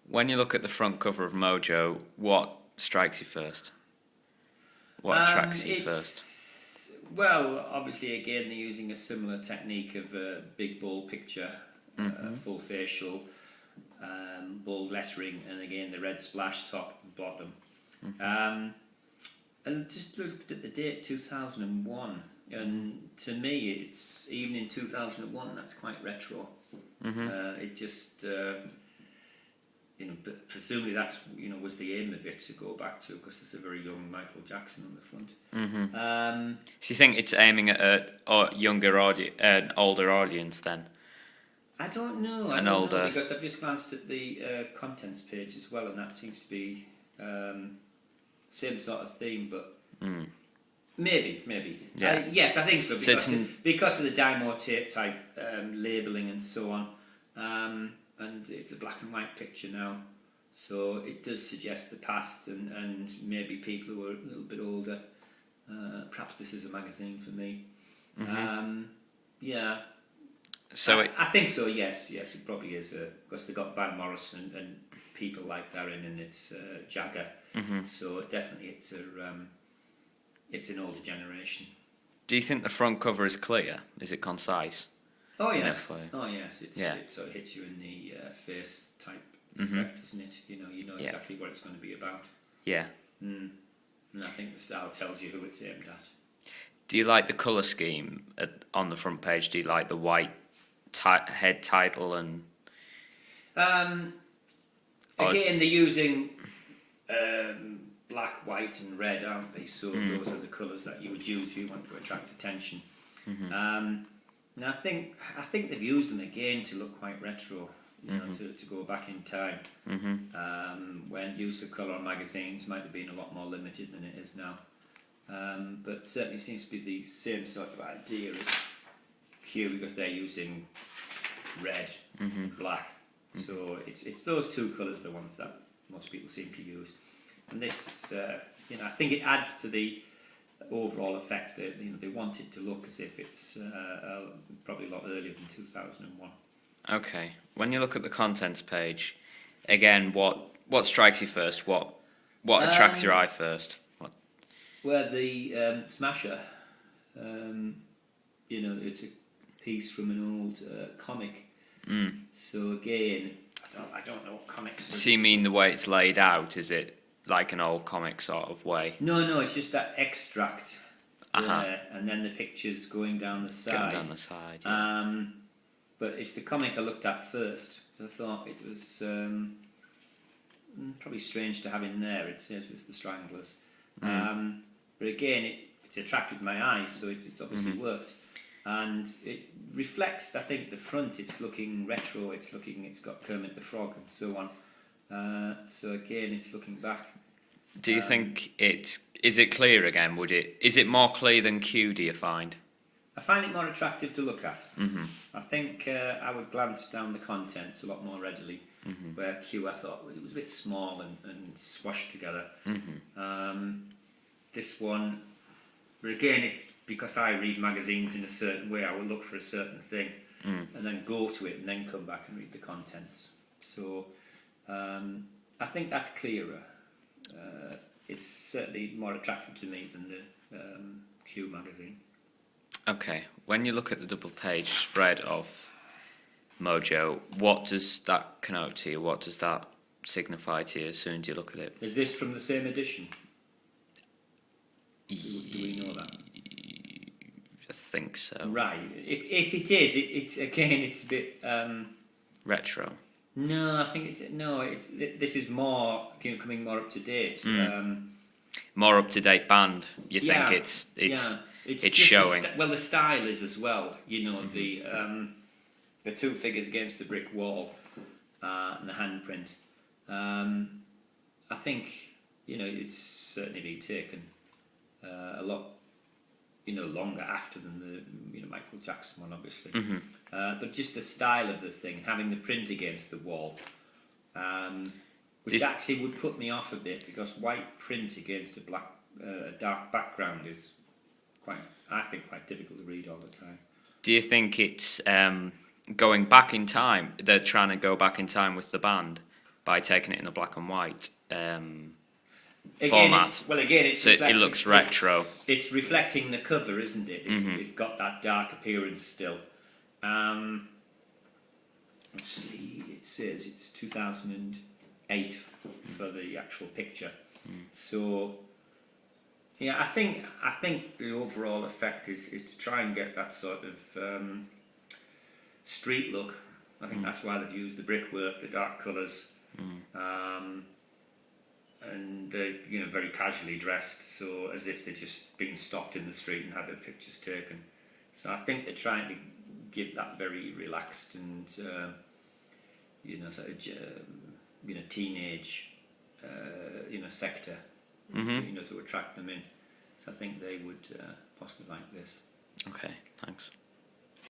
When you look at the front cover of Mojo, what strikes you first? What attracts you first? Well, obviously, again, they're using a similar technique of a big bold picture, full facial, bold lettering, and again, the red splash top and bottom. And just looked at the date 2001, and to me, it's even in 2001, that's quite retro. It just, but presumably that's was the aim of it to go back to, because there's a very young Michael Jackson on the front. So you think it's aiming at an older audience then? I don't know. I don't know, because I've just glanced at the contents page as well, and that seems to be same sort of theme, but maybe. Yeah. Yes, I think so, because of the Dymo tape type labelling and so on, and it's a black and white picture now, so it does suggest the past and maybe people who are a little bit older. Perhaps this is a magazine for me. Yeah. So I think so. Yes, it probably is, because they got Van Morrison and people like that in, and it's Jagger. So definitely, it's an older generation. do you think the front cover is clear? Is it concise? Oh yes. It sort of hits you in the face type effect, doesn't it? You know exactly what it's going to be about. Yeah. And I think the style tells you who it's aimed at. Do you like the colour scheme on the front page? Do you like the white head title and? Again, they're using black, white, and red, aren't they? So those are the colours that you would use if you want to attract attention. And I think they've used them again to look quite retro, to go back in time. When use of colour on magazines might have been a lot more limited than it is now. But certainly seems to be the same sort of idea as Q, because they're using red and black. So it's those two colours, the ones that most people seem to use. And this, I think it adds to the overall effect that they want it to look as if it's probably a lot earlier than 2001. Okay. When you look at the contents page, again, what strikes you first? What attracts your eye first? Well, the Smasher, it's a piece from an old comic. So again, I don't know what comics. So you mean the way it's laid out? Is it like an old comic sort of way? No, it's just that extract there, and then the pictures going down the side. Yeah. But it's the comic I looked at first. I thought it was probably strange to have in there. It says it's the Stranglers. But again, it's attracted my eyes, so it's obviously worked. And it reflects, I think, the front. It's looking retro. It's got Kermit the Frog and so on. So again, it's looking back. Do you think is it clear again? Is it more clear than Q? Do you find? I find it more attractive to look at. I think I would glance down the contents a lot more readily. Where Q, I thought it was a bit small and squashed together. This one, but again, it's because I read magazines in a certain way. I will look for a certain thing and then go to it and then come back and read the contents. So I think that's clearer. It's certainly more attractive to me than the Q magazine. Okay, when you look at the double page spread of Mojo, what does that connote to you? What does that signify to you as soon as you look at it? Is this from the same edition? Do we know that? I think so. Right. If it is, it's again, it's a bit retro. No, I think this is more coming more up to date. More up to date band. You think it's showing? The style is as well. The two figures against the brick wall and the handprint. I think it's certainly been taken a lot longer after than the Michael Jackson one, obviously. But just the style of the thing, having the print against the wall, which actually would put me off a bit, because white print against a dark background is quite difficult to read all the time. Do you think it's going back in time? They're trying to go back in time with the band. by taking it in a black and white Again, format. it's So it looks retro. It's reflecting the cover, isn't it? It's got that dark appearance still. Actually, it says it's 2008 for the actual picture. So, yeah, I think the overall effect is to try and get that sort of street look. I think that's why they've used the brickwork, the dark colours, and very casually dressed, so as if they'd just been stopped in the street and had their pictures taken. So I think they're trying to give that very relaxed and sort of teenage sector, to attract them in. So I think they would possibly like this. Okay, thanks.